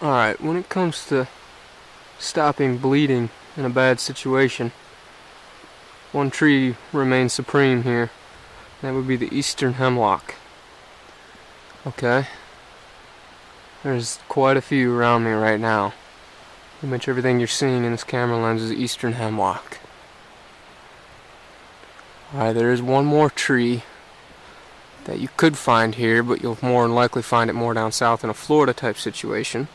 Alright, when it comes to stopping bleeding in a bad situation, one tree remains supreme here. That would be the Eastern Hemlock. Okay? There's quite a few around me right now. Pretty much everything you're seeing in this camera lens is Eastern Hemlock. Alright, there is one more tree that you could find here, but you'll more than likely find it more down south in a Florida type situation.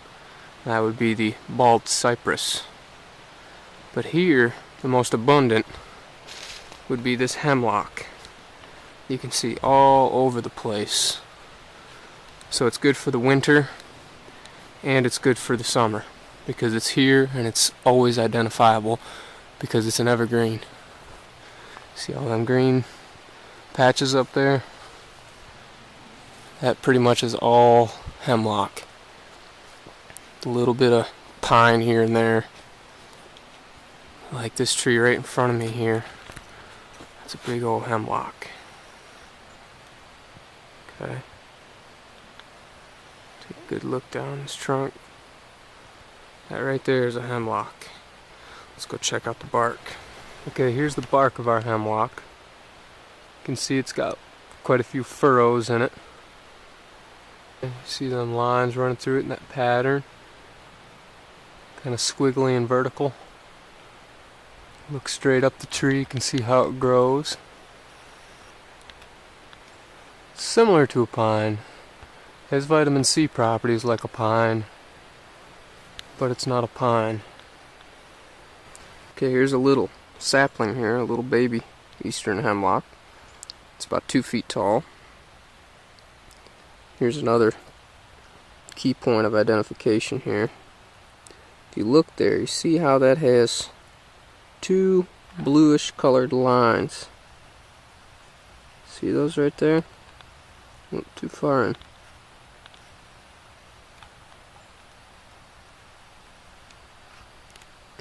That would be the bald cypress. But here, the most abundant would be this hemlock. You can see all over the place. So it's good for the winter and it's good for the summer because it's here and it's always identifiable because it's an evergreen. See all them green patches up there? That pretty much is all hemlock. A little bit of pine here and there. Like this tree right in front of me here. That's a big old hemlock. Okay. Take a good look down this trunk. That right there is a hemlock. Let's go check out the bark. Okay, here's the bark of our hemlock. You can see it's got quite a few furrows in it. You see them lines running through it in that pattern. Kind of squiggly and vertical. Look straight up the tree, you can see how it grows. Similar to a pine. It has vitamin C properties like a pine, but it's not a pine. Okay, here's a little sapling here, a little baby Eastern Hemlock. It's about 2 feet tall. Here's another key point of identification here. If you look there, you see how that has 2 bluish colored lines. See those right there? Not too far in.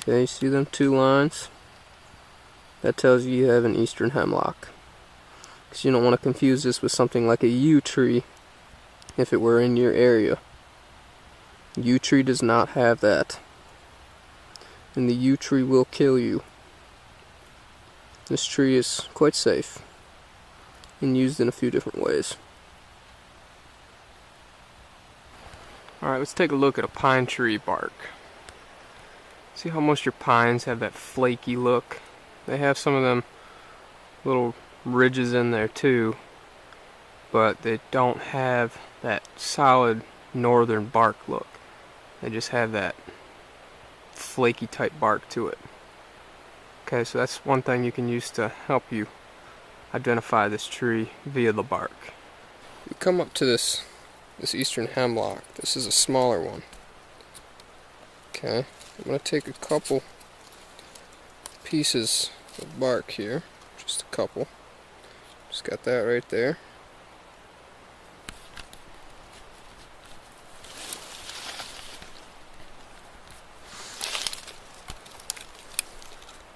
Okay, you see them 2 lines? That tells you you have an Eastern Hemlock. Because you don't want to confuse this with something like a yew tree if it were in your area. Yew tree does not have that. And the yew tree will kill you. This tree is quite safe and used in a few different ways. Alright, let's take a look at a pine tree bark. See how most of your pines have that flaky look? They have some of them little ridges in there too, but they don't have that solid northern bark look. They just have that flaky type bark to it. Okay, so that's one thing you can use to help you identify this tree via the bark. You come up to this Eastern Hemlock. This is a smaller one. Okay, I'm going to take a couple pieces of bark here, just a couple. Just got that right there.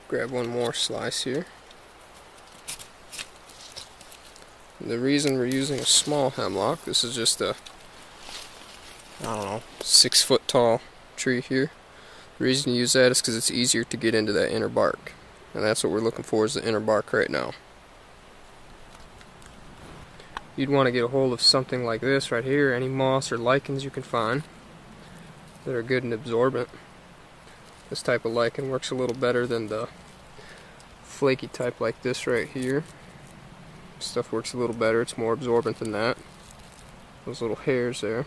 Grab one more slice here. And the reason we're using a small hemlock, this is just a, 6 foot tall tree here. The reason you use that is because it's easier to get into that inner bark. And that's what we're looking for, is the inner bark right now. You'd want to get a hold of something like this right here, any moss or lichens you can find that are good and absorbent. This type of lichen works a little better than the flaky type like this right here. This stuff works a little better, it's more absorbent than that. Those little hairs there.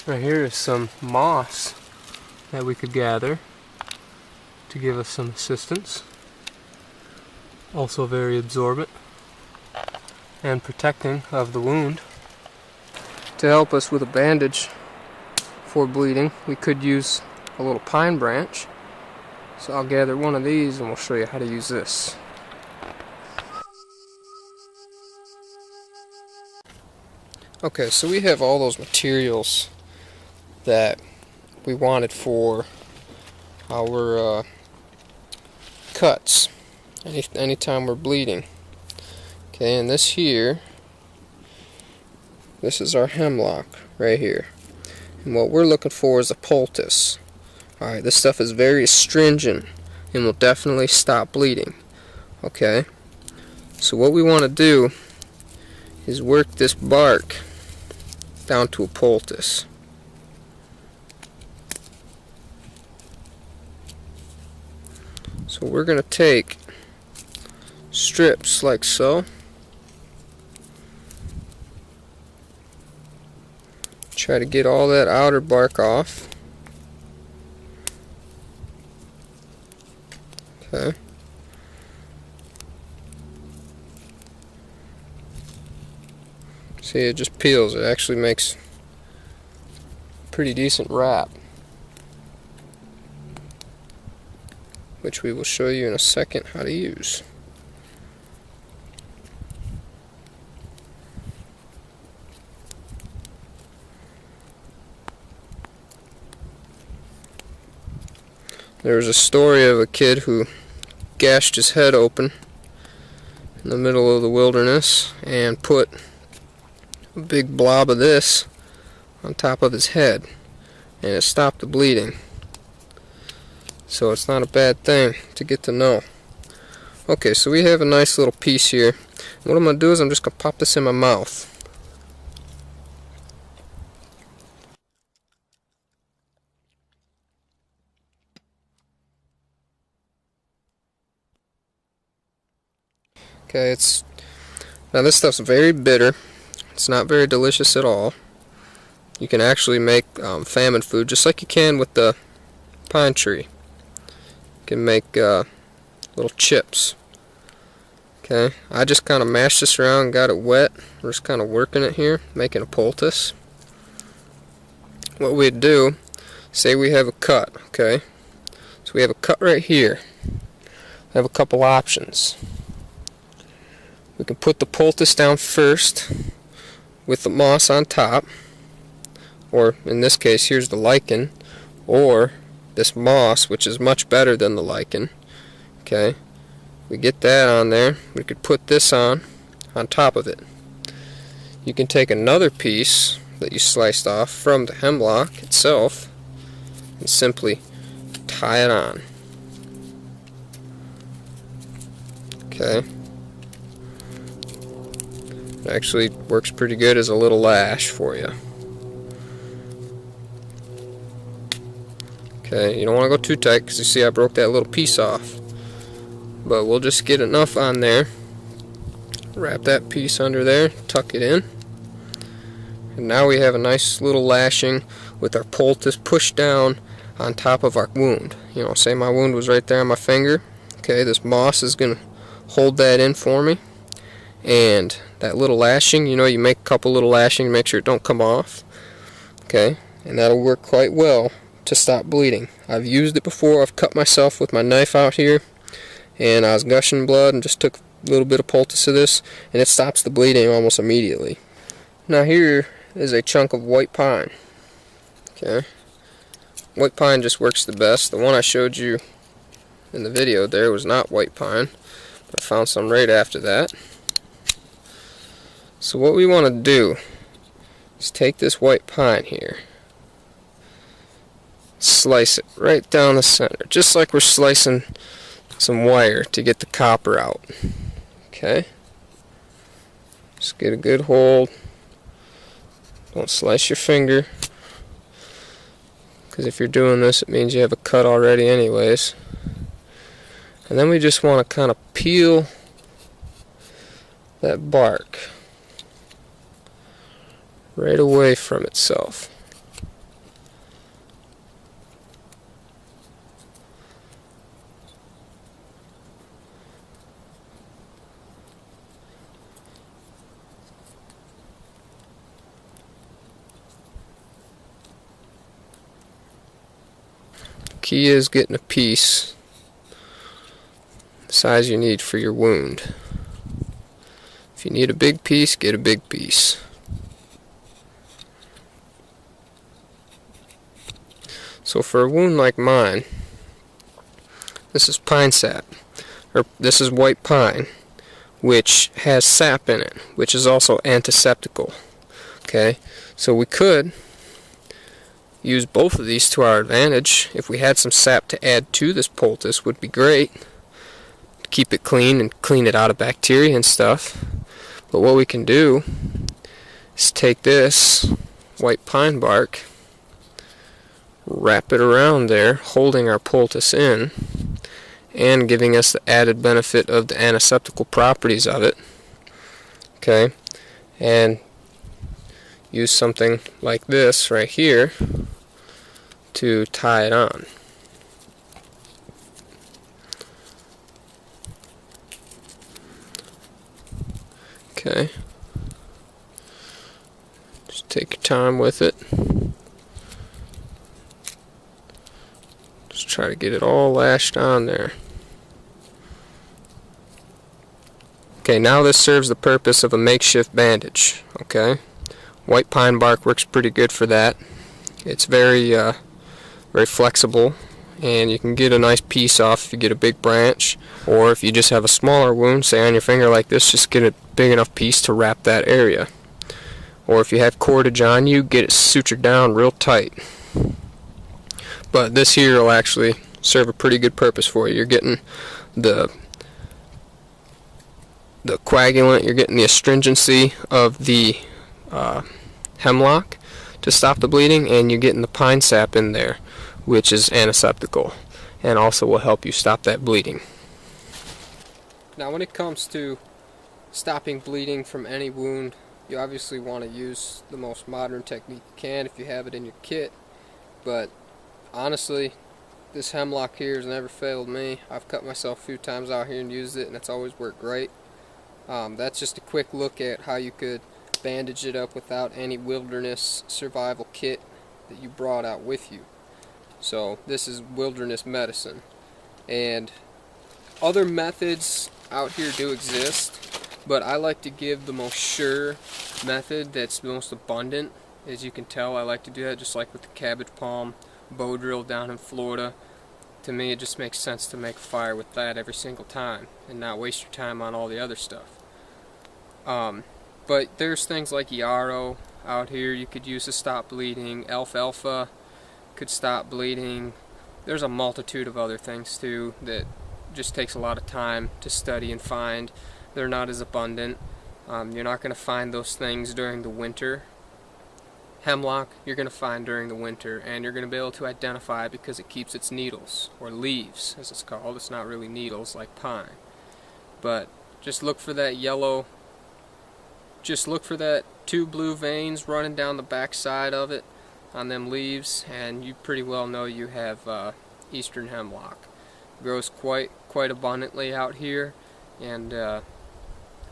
Right here is some moss that we could gather to give us some assistance. Also very absorbent and protecting of the wound. To help us with a bandage for bleeding, we could use a little pine branch. So I'll gather one of these and we'll show you how to use this. Okay, so we have all those materials that we wanted for our cuts anytime we're bleeding. Okay, and this here, this is our hemlock right here. And what we're looking for is a poultice. Alright, this stuff is very astringent and will definitely stop bleeding. Okay? So what we want to do is work this bark down to a poultice. So we're going to take strips like so. Try to get all that outer bark off. Okay. See, it just peels. It actually makes a pretty decent wrap, which we will show you in a second how to use. There was a story of a kid who gashed his head open in the middle of the wilderness and put a big blob of this on top of his head, and it stopped the bleeding. So it's not a bad thing to get to know. Okay, so we have a nice little piece here. What I'm going to do is I'm just going to pop this in my mouth. Okay, now this stuff's very bitter. It's not very delicious at all. You can actually make famine food just like you can with the pine tree. You can make little chips. Okay, I just kind of mashed this around and got it wet. We're just kind of working it here, making a poultice. What we'd do, say we have a cut, okay? So we have a cut right here. We have a couple options. We can put the poultice down first with the moss on top, or in this case here's the lichen, or this moss, which is much better than the lichen. Okay, we get that on there. We could put this on top of it. You can take another piece that you sliced off from the hemlock itself and simply tie it on. Okay. It actually works pretty good as a little lash for you. Okay, you don't want to go too tight because you see I broke that little piece off. But we'll just get enough on there. Wrap that piece under there, tuck it in. And now we have a nice little lashing with our poultice pushed down on top of our wound. You know, say my wound was right there on my finger. Okay, this moss is going to hold that in for me. And that little lashing, you know, you make a couple little lashings to make sure it don't come off. Okay, and that'll work quite well to stop bleeding. I've used it before. I've cut myself with my knife out here, and I was gushing blood and just took a little bit of poultice of this, and it stops the bleeding almost immediately. Now here is a chunk of white pine. Okay, white pine just works the best. The one I showed you in the video there was not white pine, but I found some right after that. So what we want to do is take this white pine here, slice it right down the center, just like we're slicing some wire to get the copper out. Okay, just get a good hold. Don't slice your finger, because if you're doing this it means you have a cut already anyways. And then we just want to kind of peel that bark right away from itself. Key is getting a piece the size you need for your wound. If you need a big piece, get a big piece. So for a wound like mine, this is pine sap, or this is white pine, which has sap in it, which is also antiseptical. Okay, so we could use both of these to our advantage. If we had some sap to add to this poultice, would be great. Keep it clean and clean it out of bacteria and stuff. But what we can do is take this white pine bark, wrap it around there, holding our poultice in, and giving us the added benefit of the antiseptical properties of it. Okay, and use something like this right here to tie it on. Okay, just take your time with it. Just try to get it all lashed on there. Okay, now this serves the purpose of a makeshift bandage. Okay, white pine bark works pretty good for that. It's very flexible, and you can get a nice piece off if you get a big branch, or if you just have a smaller wound, say on your finger like this, just get a big enough piece to wrap that area. Or if you have cordage on you, get it sutured down real tight. But this here will actually serve a pretty good purpose for you. You're getting the coagulant, you're getting the astringency of the hemlock to stop the bleeding, and you're getting the pine sap in there, which is antiseptical and also will help you stop that bleeding. Now when it comes to stopping bleeding from any wound, you obviously want to use the most modern technique you can if you have it in your kit, but honestly, this hemlock here has never failed me. I've cut myself a few times out here and used it, and it's always worked great. That's just a quick look at how you could bandage it up without any wilderness survival kit that you brought out with you. So this is wilderness medicine, and other methods out here do exist, but I like to give the most sure method that's most abundant. As you can tell, I like to do that just like with the cabbage palm bow drill down in Florida. To me, it just makes sense to make a fire with that every single time and not waste your time on all the other stuff. But there's things like yarrow out here you could use to stop bleeding. Alfalfa could stop bleeding. There's a multitude of other things too that just takes a lot of time to study and find. They're not as abundant. You're not going to find those things during the winter. Hemlock you're going to find during the winter, and you're going to be able to identify it because it keeps its needles, or leaves as it's called. It's not really needles like pine. But just look for that yellow, just look for that 2 blue veins running down the back side of it on them leaves, and you pretty well know you have Eastern Hemlock. It grows quite abundantly out here, and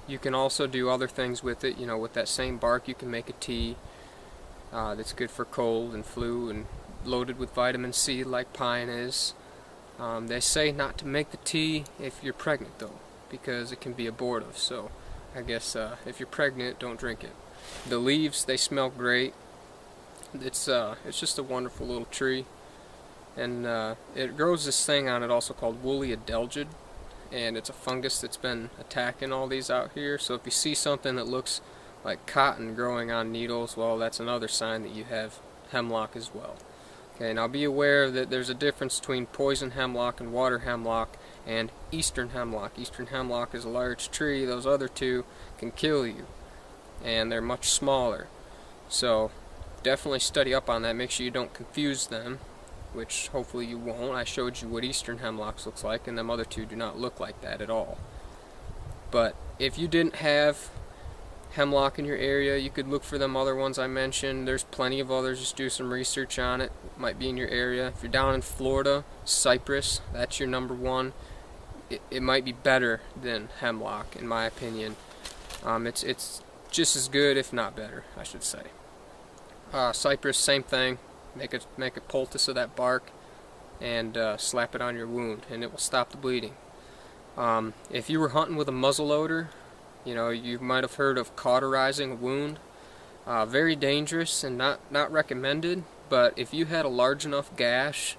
you can also do other things with it. You know, with that same bark you can make a tea that's good for cold and flu and loaded with vitamin C like pine is. They say not to make the tea if you're pregnant though, because it can be abortive, so I guess if you're pregnant, don't drink it. The leaves, they smell great. It's just a wonderful little tree, and it grows this thing on it also called woolly adelgid, and it's a fungus that's been attacking all these out here. So if you see something that looks like cotton growing on needles, well, that's another sign that you have hemlock as well. Okay, now be aware that there's a difference between poison hemlock and water hemlock and Eastern Hemlock. Eastern Hemlock is a large tree. Those other two can kill you, and they're much smaller. So definitely study up on that. Make sure you don't confuse them, which hopefully you won't. I showed you what Eastern Hemlock looks like, and them other two do not look like that at all. But if you didn't have hemlock in your area, you could look for them other ones I mentioned. There's plenty of others. Just do some research on it. It might be in your area. If you're down in Florida, cypress, that's your number one. It might be better than hemlock in my opinion. It's just as good, if not better, I should say. Cypress, same thing. Make a poultice of that bark and slap it on your wound, and it will stop the bleeding. If you were hunting with a muzzleloader, you know, you might have heard of cauterizing a wound. Very dangerous and not recommended, but if you had a large enough gash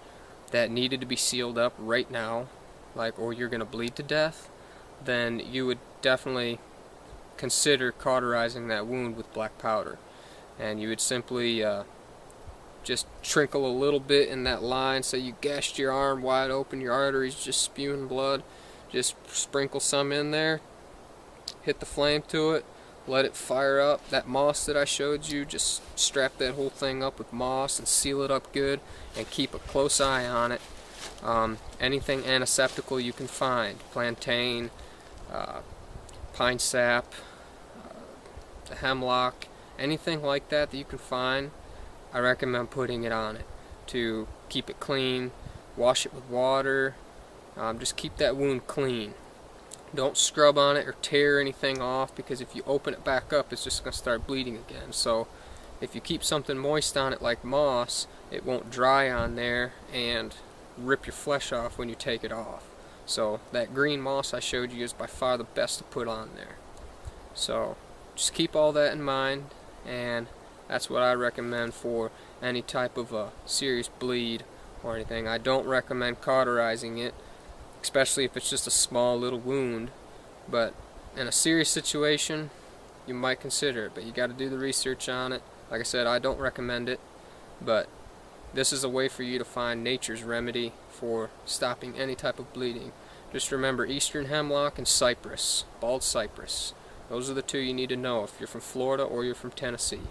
that needed to be sealed up right now, or you're going to bleed to death, then you would definitely consider cauterizing that wound with black powder. And you would simply just trickle a little bit in that line. So you gashed your arm wide open, your arteries just spewing blood. Just sprinkle some in there, hit the flame to it, let it fire up. That moss that I showed you, just strap that whole thing up with moss and seal it up good, and keep a close eye on it. Anything antiseptical you can find, plantain, pine sap, the hemlock, anything like that that you can find, I recommend putting it on it to keep it clean. Wash it with water. Just keep that wound clean. Don't scrub on it or tear anything off, because if you open it back up, it's just going to start bleeding again. So if you keep something moist on it like moss, it won't dry on there and rip your flesh off when you take it off. So that green moss I showed you is by far the best to put on there. So just keep all that in mind, and that's what I recommend for any type of a serious bleed or anything. I don't recommend cauterizing it, especially if it's just a small little wound, but in a serious situation you might consider it, but you got to do the research on it. Like I said, I don't recommend it, but this is a way for you to find nature's remedy for stopping any type of bleeding. Just remember Eastern Hemlock and cypress, bald cypress. Those are the two you need to know if you're from Florida or you're from Tennessee.